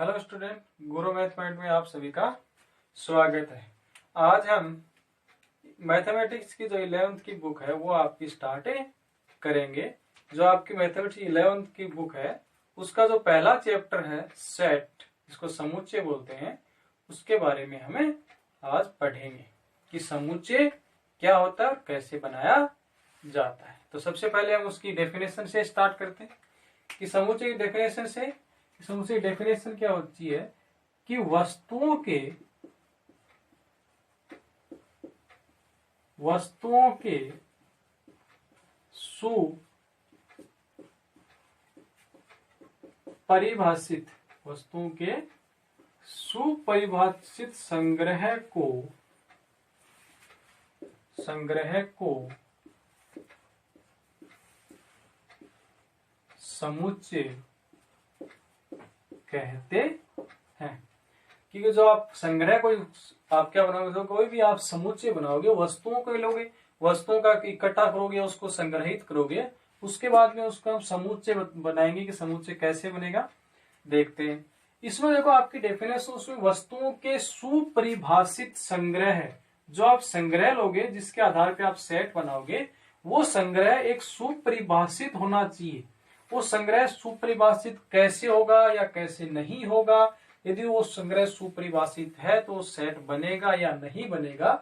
Hello student, गुरु math point में आप सभी का स्वागत है। आज हम मैथमेटिक्स की जो 11th की बुक है वो आपकी स्टार्ट करेंगे। जो आपकी मैथमेटिक्स 11th की बुक है उसका जो पहला चैप्टर है सेट, जिसको समुच्चय बोलते हैं, उसके बारे में हमें आज पढ़ेंगे कि समुच्चय क्या होता है और कैसे बनाया जाता है। तो सबसे पहले हम उसकी डेफिनेशन से स्टार्ट करते हैं कि समुच्चय की डेफिनेशन से समुच्चय डेफिनेशन क्या होती है कि वस्तुओं के सुपरिभाषित संग्रह को समुच्चय कहते हैं। क्योंकि जो आप संग्रह आप क्या बनाओगे, तो कोई भी आप समुच्चय बनाओगे, वस्तुओं को लोगे, वस्तुओं का इकट्ठा करोगे, उसको संग्रहित करोगे, उसके बाद में उसको हम समुच्चय बनाएंगे। कि समुच्चय कैसे बनेगा देखते हैं। इसमें देखो आपकी डेफिनेशन, उसमें वस्तुओं के सुपरिभाषित संग्रह है। जो आप संग्रह लोगे, जिसके आधार पर आप सेट बनाओगे, वो संग्रह एक सुपरिभाषित होना चाहिए। वो संग्रह सुपरिभाषित कैसे होगा या कैसे नहीं होगा, यदि वो संग्रह सुपरिभाषित है तो सेट बनेगा या नहीं बनेगा।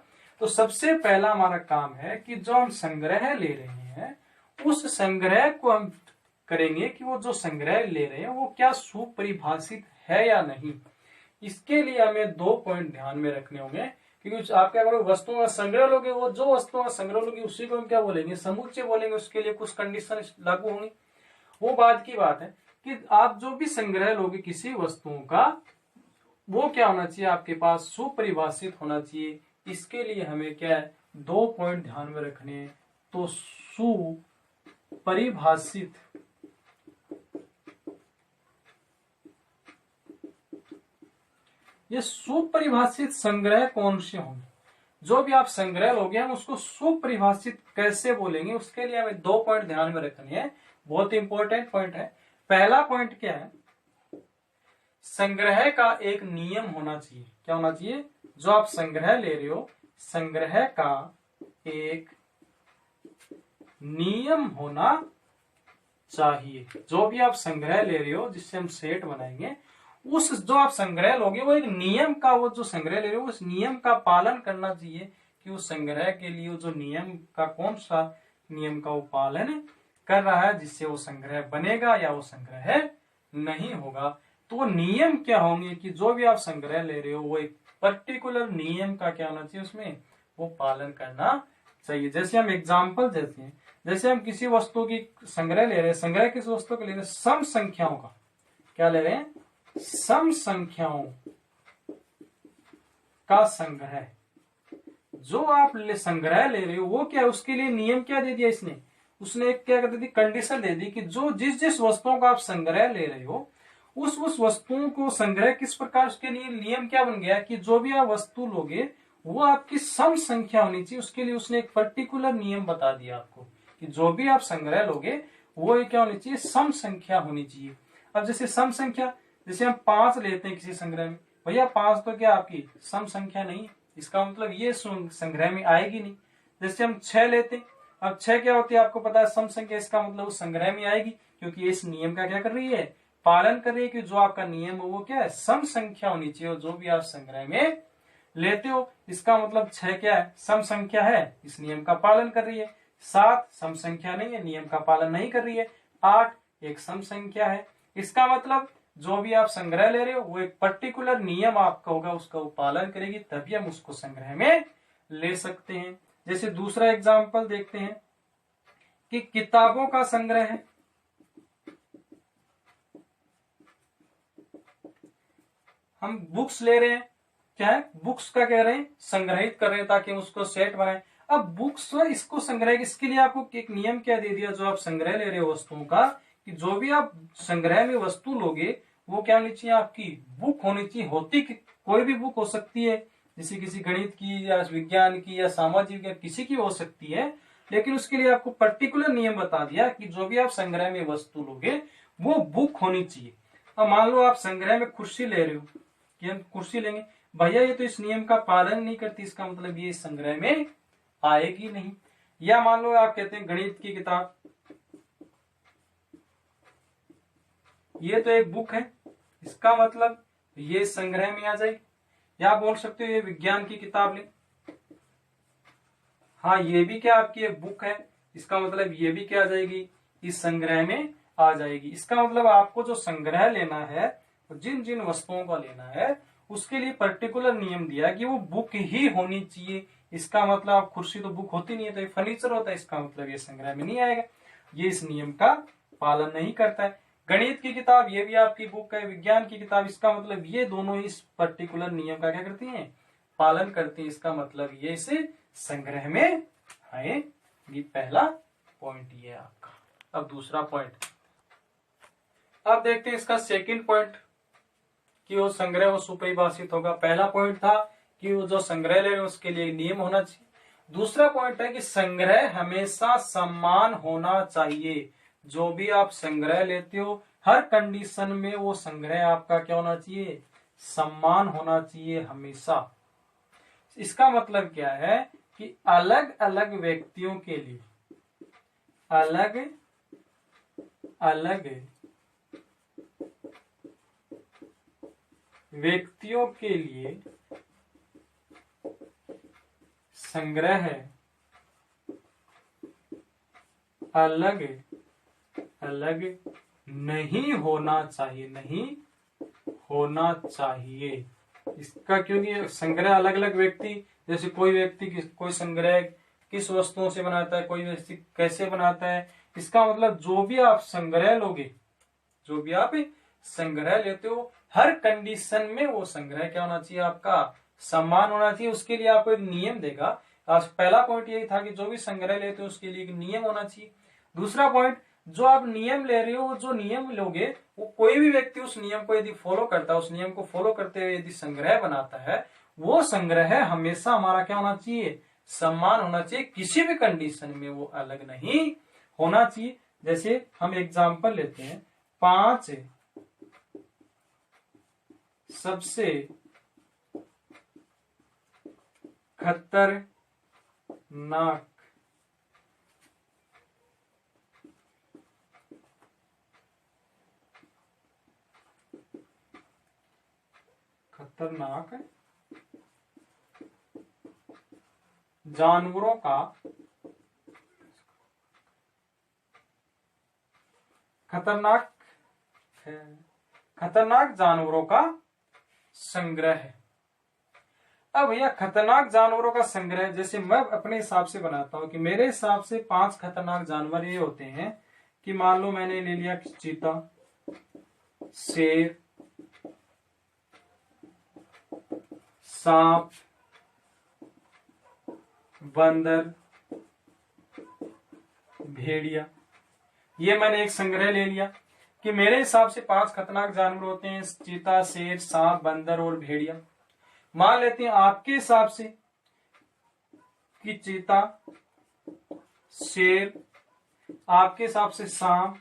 तो सबसे पहला हमारा काम है कि जो हम संग्रह ले रहे हैं उस संग्रह को हम करेंगे कि वो जो संग्रह ले रहे हैं वो क्या सुपरिभाषित है या नहीं। इसके लिए हमें 2 पॉइंट ध्यान में रखने होंगे। क्योंकि आप क्या करोगे, वस्तुओं का संग्रह लोगे, वो जो वस्तुओं का संग्रह लोगे उसी को हम क्या बोलेंगे, समुच्चय बोलेंगे। उसके लिए कुछ कंडीशन लागू होंगी। वो बात की बात है कि आप जो भी संग्रह लोगे किसी वस्तुओं का, वो क्या होना चाहिए, आपके पास सुपरिभाषित होना चाहिए। इसके लिए हमें क्या है, 2 पॉइंट ध्यान में रखने हैं। तो सुपरिभाषित, ये सुपरिभाषित संग्रह कौन से होंगे। जो भी आप संग्रह लोगे हम उसको सुपरिभाषित कैसे बोलेंगे, उसके लिए हमें 2 पॉइंट ध्यान में रखने हैं। बहुत इंपॉर्टेंट पॉइंट है। पहला पॉइंट क्या है, संग्रह का एक नियम होना चाहिए। क्या होना चाहिए, जो आप संग्रह ले रहे हो, संग्रह का एक नियम होना चाहिए। जो भी आप संग्रह ले रहे हो, जिससे हम सेट बनाएंगे, उस जो आप संग्रह लोगे वो एक नियम का, वो जो संग्रह ले रहे हो उस नियम का पालन करना चाहिए। कि उस संग्रह के लिए जो नियम का, कौन सा नियम का वो पालन कर रहा है, जिससे वो संग्रह बनेगा या वो संग्रह नहीं होगा। तो वो नियम क्या होंगे कि जो भी आप संग्रह ले रहे हो वो एक पर्टिकुलर नियम का क्या होना चाहिए, उसमें वो पालन करना चाहिए। जैसे हम एग्जाम्पल देते हैं, जैसे हम किसी वस्तु की संग्रह ले रहे हैं, संग्रह किस वस्तु को ले रहे हैं, सम संख्याओं का। क्या ले रहे हैं, सम संख्याओं का संग्रह। जो आप संग्रह ले रहे हो वो क्या, उसके लिए नियम क्या दे दिया इसने, उसने एक क्या कर दी, कंडीशन दे दी कि जो जिस वस्तुओं का आप संग्रह ले रहे हो उस वस्तुओं को संग्रह किस प्रकार, उसके लिए नियम क्या बन गया कि जो भी आप वस्तु लोगे वो आपकी सम संख्या होनी चाहिए। उसके लिए उसने एक पर्टिकुलर नियम बता दिया आपको कि जो भी आप संग्रह लोगे वो क्या होनी चाहिए, सम संख्या होनी चाहिए। अब जैसे सम संख्या, जैसे हम 5 लेते हैं किसी संग्रह में, भैया 5 तो क्या आपकी सम संख्या नहीं है, इसका मतलब ये संग्रह में आएगी नहीं। जैसे हम 6 लेते हैं, अब 6 क्या होती है आपको पता है, सम संख्या, इसका मतलब उस संग्रह में आएगी, क्योंकि ये इस नियम का क्या कर रही है, पालन कर रही है कि जो आपका नियम है वो क्या है, सम संख्या होनी चाहिए। और जो भी आप संग्रह में लेते हो, इसका मतलब 6 क्या है, सम संख्या है, इस नियम का पालन कर रही है। 7 सम संख्या नहीं है, नियम का पालन नहीं कर रही है। 8 एक सम संख्या है। इसका मतलब जो भी आप संग्रह ले रहे हो वो एक पर्टिकुलर नियम आपका होगा, उसका वो पालन करेगी, तभी हम उसको संग्रह में ले सकते हैं। जैसे दूसरा एग्जाम्पल देखते हैं कि किताबों का संग्रह है। हम बुक्स ले रहे हैं, क्या है, बुक्स का कह रहे हैं, संग्रहित कर रहे हैं ताकि उसको सेट बनाए। अब बुक्स, इसको संग्रह, इसके लिए आपको एक नियम क्या दे दिया, जो आप संग्रह ले रहे हो वस्तुओं का, कि जो भी आप संग्रह में वस्तु लोगे वो क्या होनी चाहिए, आपकी बुक होनी चाहिए। होती कोई भी बुक हो सकती है, जैसे किसी गणित की या विज्ञान की या सामाजिक या किसी की हो सकती है, लेकिन उसके लिए आपको पर्टिकुलर नियम बता दिया कि जो भी आप संग्रह में वस्तु लोगे वो बुक होनी चाहिए। अब मान लो आप संग्रह में कुर्सी ले रहे हो कि हम कुर्सी लेंगे, भैया ये तो इस नियम का पालन नहीं करती, इसका मतलब ये इस संग्रह में आएगी नहीं। या मान लो आप कहते हैं गणित की किताब, ये तो एक बुक है, इसका मतलब ये संग्रह में आ जाएगी। या बोल सकते हो ये विज्ञान की किताब ले, हाँ ये भी क्या आपकी एक बुक है, इसका मतलब ये भी क्या आ जाएगी, इस संग्रह में आ जाएगी। इसका मतलब आपको जो संग्रह लेना है, जिन जिन वस्तुओं का लेना है, उसके लिए पर्टिकुलर नियम दिया कि वो बुक ही होनी चाहिए। इसका मतलब आप कुर्सी तो बुक होती नहीं है, तो ये फर्नीचर होता है, इसका मतलब ये संग्रह में नहीं आएगा, ये इस नियम का पालन नहीं करता है। गणित की किताब ये भी आपकी बुक है, विज्ञान की किताब, इसका मतलब ये दोनों इस पर्टिकुलर नियम का क्या करती हैं, पालन करती हैं, इसका मतलब ये इसे संग्रह में आएगी। पहला पॉइंट ये आपका। अब दूसरा पॉइंट अब देखते हैं इसका सेकंड पॉइंट कि वो संग्रह वो सुपरिभाषित होगा। पहला पॉइंट था कि वो जो संग्रह ले रहे उसके लिए नियम होना चाहिए। दूसरा पॉइंट है कि संग्रह हमेशा समान होना चाहिए। जो भी आप संग्रह लेते हो हर कंडीशन में वो संग्रह आपका क्या होना चाहिए, समान होना चाहिए हमेशा। इसका मतलब क्या है कि अलग अलग व्यक्तियों के लिए अलग अलग व्यक्तियों के लिए संग्रह अलग अलग नहीं होना चाहिए, नहीं होना चाहिए। इसका क्योंकि संग्रह अलग अलग व्यक्ति, जैसे कोई व्यक्ति कोई संग्रह किस वस्तुओं से बनाता है, कोई व्यक्ति कैसे बनाता है, इसका मतलब जो भी आप संग्रह लोगे, जो भी आप संग्रह लेते हो हर कंडीशन में वो संग्रह क्या होना चाहिए, आपका समान होना चाहिए। उसके लिए आपको एक नियम देगा। आज पहला पॉइंट यही था कि जो भी संग्रह लेते हो उसके लिए एक नियम होना चाहिए। दूसरा पॉइंट, जो आप नियम ले रहे हो, जो नियम लोगे वो कोई भी व्यक्ति उस नियम को यदि फॉलो करता है, उस नियम को फॉलो करते हुए यदि संग्रह बनाता है, वो संग्रह हमेशा हमारा क्या होना चाहिए, समान होना चाहिए। किसी भी कंडीशन में वो अलग नहीं होना चाहिए। जैसे हम एग्जाम्पल लेते हैं, 5 सबसे खतरनाक जानवरों का खतरनाक जानवरों का संग्रह है। अब भैया खतरनाक जानवरों का संग्रह जैसे मैं अपने हिसाब से बनाता हूं कि मेरे हिसाब से 5 खतरनाक जानवर ये होते हैं कि मान लो मैंने ले लिया चीता, शेर, सांप, बंदर, भेड़िया, ये मैंने एक संग्रह ले लिया कि मेरे हिसाब से 5 खतरनाक जानवर होते हैं, चीता, शेर, सांप, बंदर और भेड़िया। मान लेते हैं आपके हिसाब से कि चीता, शेर, आपके हिसाब से सांप,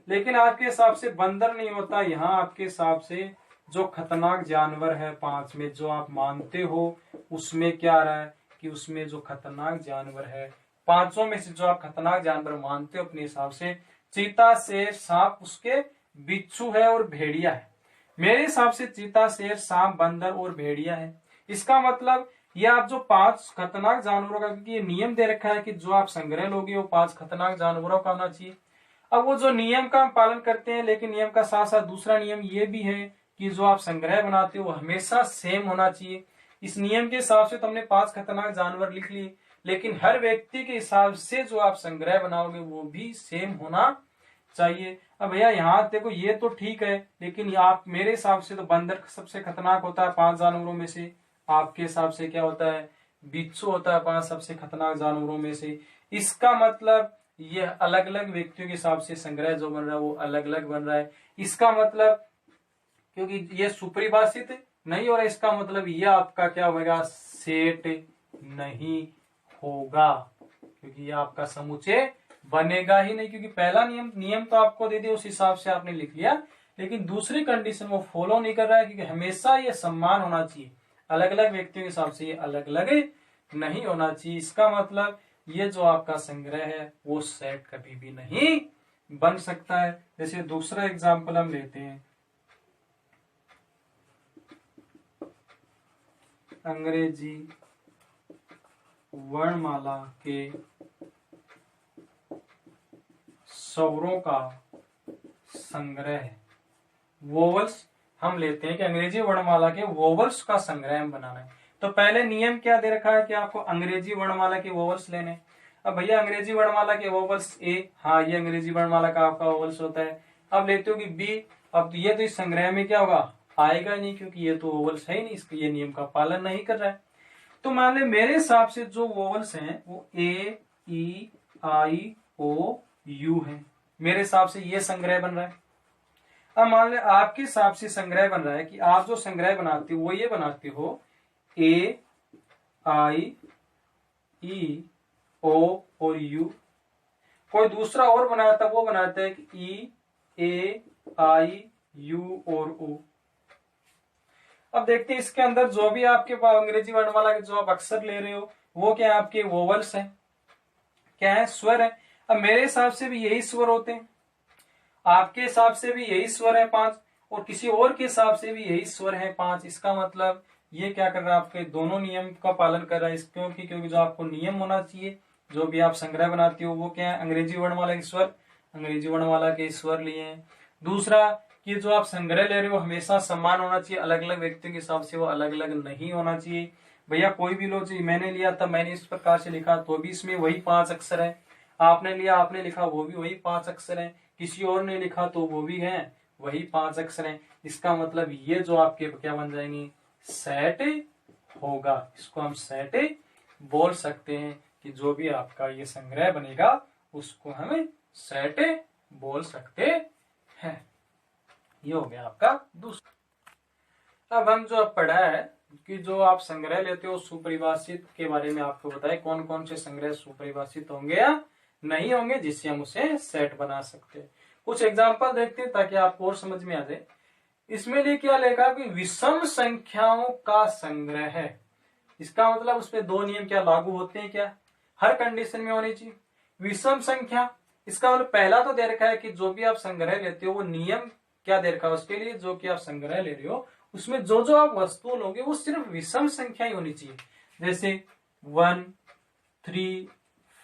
लेकिन आपके हिसाब से बंदर नहीं होता। यहाँ आपके हिसाब से जो खतरनाक जानवर है 5 में जो आप मानते हो, उसमें क्या आ रहा है कि उसमें जो खतरनाक जानवर है 5 में से जो आप खतरनाक जानवर मानते हो अपने हिसाब से, चीता, शेर, सांप, उसके बिच्छू है और भेड़िया है। मेरे हिसाब से चीता, शेर, सांप, बंदर और भेड़िया है। इसका मतलब ये आप जो 5 खतरनाक जानवरों का, क्योंकि ये नियम दे रखा है कि जो आप संग्रह लोगे वो 5 खतरनाक जानवरों का होना चाहिए। अब वो जो नियम का हम पालन करते हैं, लेकिन नियम का साथ साथ दूसरा नियम ये भी है कि जो आप संग्रह बनाते हो वो हमेशा सेम होना चाहिए। इस नियम के हिसाब से तो हमने 5 खतरनाक जानवर लिख लिए, लेकिन हर व्यक्ति के हिसाब से जो आप संग्रह बनाओगे वो भी सेम होना चाहिए। अब भैया यहाँ देखो ये तो ठीक है, लेकिन आप मेरे हिसाब से तो बंदर सबसे खतरनाक होता है 5 जानवरों में से, आपके हिसाब से क्या होता है, बिच्छू होता है 5 सबसे खतरनाक जानवरों में से। इसका मतलब ये अलग अलग व्यक्तियों के हिसाब से संग्रह जो बन रहा है वो अलग अलग बन रहा है। इसका मतलब क्योंकि ये सुपरिभाषित नहीं हो रहा, इसका मतलब ये आपका क्या होगा, सेट नहीं होगा, क्योंकि ये आपका समुच्चय बनेगा ही नहीं। क्योंकि पहला नियम तो आपको दे दिया, उस हिसाब से आपने लिख लिया, लेकिन दूसरी कंडीशन वो फॉलो नहीं कर रहा है, क्योंकि हमेशा ये समान होना चाहिए, अलग अलग व्यक्तियों के हिसाब से ये अलग अलग नहीं होना चाहिए। इसका मतलब ये जो आपका संग्रह है वो सेट कभी भी नहीं बन सकता है। जैसे दूसरा एग्जाम्पल हम लेते हैं, अंग्रेजी वर्णमाला के स्वरों का संग्रह, वोवल्स हम लेते हैं कि अंग्रेजी वर्णमाला के वोवल्स का संग्रह हम बनाना है। तो पहले नियम क्या दे रखा है कि आपको अंग्रेजी वर्णमाला के वोवल्स लेने। अब भैया अंग्रेजी वर्णमाला के वोवल्स ए, हाँ ये अंग्रेजी वर्णमाला का आपका वोवल्स होता है। अब लेते हो कि बी, अब तो ये तो इस संग्रह में क्या होगा, आएगा नहीं, क्योंकि ये तो वोवल्स है ही नहीं, इसके ये नियम का पालन नहीं कर रहा है। तो मान ले मेरे हिसाब से जो वोवल्स हैं वो ए, ई, आई, ओ, यू है, मेरे हिसाब से ये संग्रह बन रहा है। अब मान ले आपके हिसाब से संग्रह बन रहा है कि आप जो संग्रह बनाते हो वो ये बनाते हो ए, आई, ई, ओ और यू। कोई दूसरा और बनाता, वो बनाता है कि ई, ए, आई, यू और ओ। अब देखते हैं इसके अंदर जो भी आपके पास अंग्रेजी वर्णमाला के जो आप अक्षर ले रहे हो वो क्या है, आपके वोवल्स हैं, क्या है, स्वर है। अब मेरे हिसाब से भी यही स्वर होते हैं, आपके हिसाब से भी यही स्वर है 5, और किसी और के हिसाब से भी यही स्वर है 5। इसका मतलब ये क्या कर रहा है, आपके दोनों नियम का पालन कर रहा है। क्योंकि जो आपको नियम होना चाहिए, जो भी आप संग्रह बनाते हो वो क्या है, अंग्रेजी वर्णमाला के स्वर, अंग्रेजी वर्णमाला के स्वर लिए हैं। दूसरा कि जो आप संग्रह ले रहे हो हमेशा समान होना चाहिए, अलग अलग व्यक्तियों के हिसाब से वो अलग अलग नहीं होना चाहिए। भैया कोई भी लो, मैंने लिया था मैंने इस प्रकार से लिखा तो भी इसमें वही 5 अक्षर है, आपने लिया आपने लिखा वो भी वही 5 अक्षर है, किसी और ने लिखा तो वो भी है वही 5 अक्षर है। इसका मतलब ये जो आपके क्या बन जाएंगे, सेट होगा। इसको हम सेट बोल सकते हैं कि जो भी आपका ये संग्रह बनेगा उसको हम सेट बोल सकते हैं। ये हो गया आपका दूसरा। अब हम जो पढ़ा है कि जो आप संग्रह लेते हो सुपरिभाषित के बारे में आपको बताए कौन कौन से संग्रह सुपरिभाषित होंगे या नहीं होंगे, जिससे हम उसे सेट बना सकते हैं। कुछ एग्जाम्पल देखते हैं ताकि आपको और समझ में आ जाए। इसमें लिए क्या लेगा कि विषम संख्याओं का संग्रह है। इसका मतलब उसमें 2 नियम क्या लागू होते हैं, क्या हर कंडीशन में होनी चाहिए। विषम संख्या, इसका मतलब पहला तो दे रखा है कि जो भी आप संग्रह लेते हो वो नियम क्या दे रखा है उसके लिए, जो कि आप संग्रह ले रहे हो उसमें जो जो आप वस्तु लोगे वो सिर्फ विषम संख्या ही होनी चाहिए। जैसे 1, 3,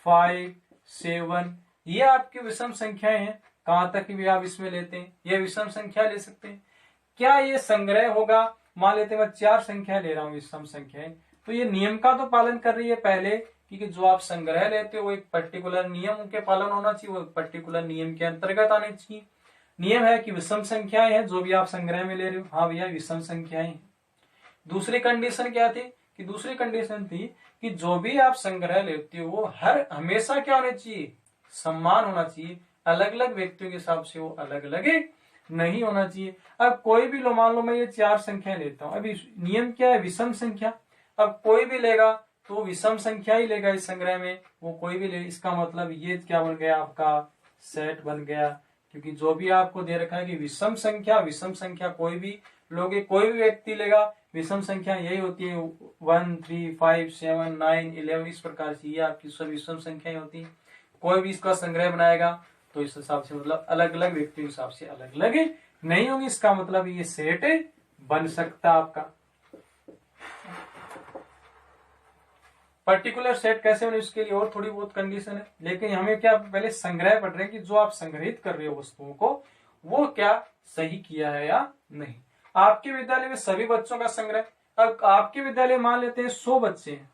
5, 7 ये आपकी विषम संख्याएं हैं। कहां तक भी आप इसमें लेते हैं ये विषम संख्या ले सकते हैं। क्या ये संग्रह होगा, मान लेते हैं मैं 4 संख्या ले रहा हूं विषम संख्याएं, तो ये नियम का तो पालन कर रही है पहले, क्योंकि जो आप संग्रह लेते हो वो एक पर्टिकुलर नियम के पालन होना चाहिए, वो एक पर्टिकुलर नियम के अंतर्गत आने चाहिए। नियम है कि विषम संख्याएं हैं जो भी आप संग्रह में ले रहे हो, हाँ भैया विषम संख्याएं। दूसरी कंडीशन क्या थी कि दूसरी कंडीशन थी कि जो भी आप संग्रह लेते हो वो हर हमेशा क्या होना चाहिए, समान होना चाहिए, अलग अलग व्यक्तियों के हिसाब से वो अलग अलग नहीं होना चाहिए। अब कोई भी लो, मान लो मैं ये 4 संख्या लेता हूं, अभी नियम क्या है, विषम संख्या। अब कोई भी लेगा तो विषम संख्या ही लेगा इस संग्रह में, वो कोई भी ले। इसका मतलब ये क्या बन गया, आपका सेट बन गया, क्योंकि जो भी आपको दे रखा है कि विषम संख्या कोई भी लोगे, कोई भी व्यक्ति लेगा, विषम संख्या यही होती है 1, 3, 5, 7, 9, 11 इस प्रकार से ये आपकी सब विषम संख्याएं होती है। कोई भी इसका संग्रह बनाएगा तो इस हिसाब से मतलब अलग अलग व्यक्तियों के हिसाब से अलग अलग नहीं होंगे। इसका मतलब ये सेट बन सकता आपका। पर्टिकुलर सेट कैसे बने उसके लिए और थोड़ी बहुत कंडीशन है, लेकिन हमें क्या पहले संग्रह पढ़ रहे हैं कि जो आप संग्रहित कर रहे हो वस्तुओं को वो क्या सही किया है या नहीं। आपके विद्यालय में सभी बच्चों का संग्रह, अब आपके विद्यालय मान लेते हैं 100 बच्चे हैं।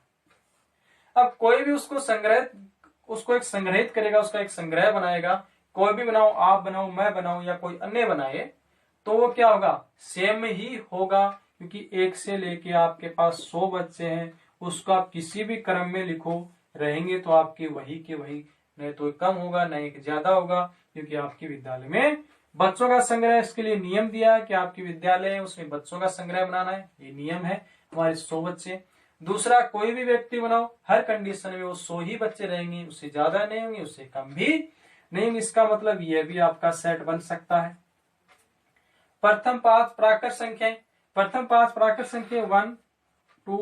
अब कोई भी उसको एक संग्रहित करेगा, उसका एक संग्रह बनाएगा, कोई भी बनाओ, आप बनाओ, मैं बनाऊं या कोई अन्य बनाए, तो वो क्या होगा, सेम ही होगा, क्योंकि 1 से लेके आपके पास 100 बच्चे हैं, उसको आप किसी भी क्रम में लिखो रहेंगे तो आपके वही के वही, नहीं तो कम होगा नहीं ज्यादा होगा, क्योंकि आपके विद्यालय में बच्चों का संग्रह। इसके लिए नियम दिया है कि आपके विद्यालय है उसमें बच्चों का संग्रह बनाना है, ये नियम है, हमारे 100 बच्चे। दूसरा, कोई भी व्यक्ति बनाओ, हर कंडीशन में वो 100 ही बच्चे रहेंगे, उससे ज्यादा नहीं होंगे, उससे कम भी नहीं। इसका मतलब यह भी आपका सेट बन सकता है। प्रथम 5 प्राकृत संख्याएं, प्रथम 5 प्राकृत संख्या 1 2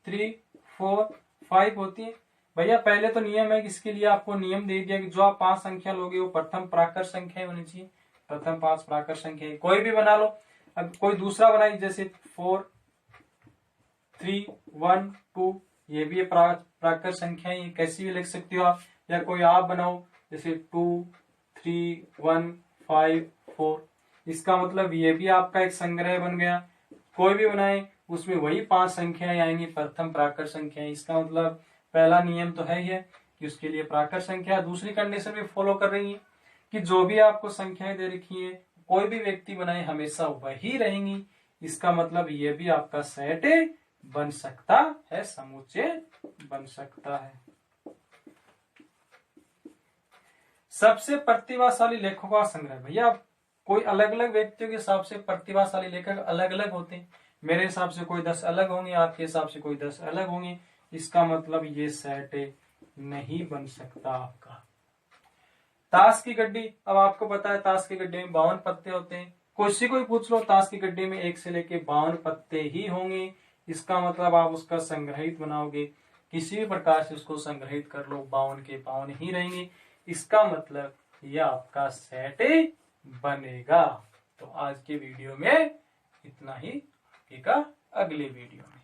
3 4 5 होती है। भैया पहले तो नियम है कि इसके लिए आपको नियम दे दिया कि जो आप 5 संख्या लोगे वो प्रथम प्राकृत संख्या होनी चाहिए। प्रथम 5 प्राकृत संख्या कोई भी बना लो। अब कोई दूसरा बनाई जैसे 4 3 1 2, ये भी प्राकृत संख्या है, कैसी भी लिख सकते हो आप। या कोई आप बनाओ जैसे 2 3 1 5 4, इसका मतलब ये भी आपका एक संग्रह बन गया। कोई भी बनाए उसमें वही 5 संख्याएं आएंगी प्रथम प्राकृत संख्या। इसका मतलब पहला नियम तो है ही है कि उसके लिए प्राकृत संख्या। दूसरी कंडीशन भी फॉलो कर रही है कि जो भी आपको संख्याएं दे रखी है कोई भी व्यक्ति बनाए हमेशा वही रहेंगी। इसका मतलब ये भी आपका सेट बन सकता है, समुच्चय बन सकता है। सबसे प्रतिभाशाली लेखकों का संग्रह। भैया कोई अलग अलग व्यक्तियों के हिसाब से प्रतिभाशाली लेखक अलग अलग होते हैं। मेरे हिसाब से कोई 10 अलग होंगे, आपके हिसाब से कोई 10 अलग होंगे। इसका मतलब ये सेट नहीं बन सकता आपका। ताश की गड्डी, अब आपको पता है ताश की गड्डी में 52 पत्ते होते हैं। किसी को भी पूछ लो ताश की गड्डी में 1 से लेके 52 पत्ते ही होंगे। इसका मतलब आप उसका संग्रहित बनाओगे, किसी भी प्रकार से उसको संग्रहित कर लो, 52 के 52 ही रहेंगे। इसका मतलब यह आपका सेट बनेगा। तो आज के वीडियो में इतना ही, अगले वीडियो में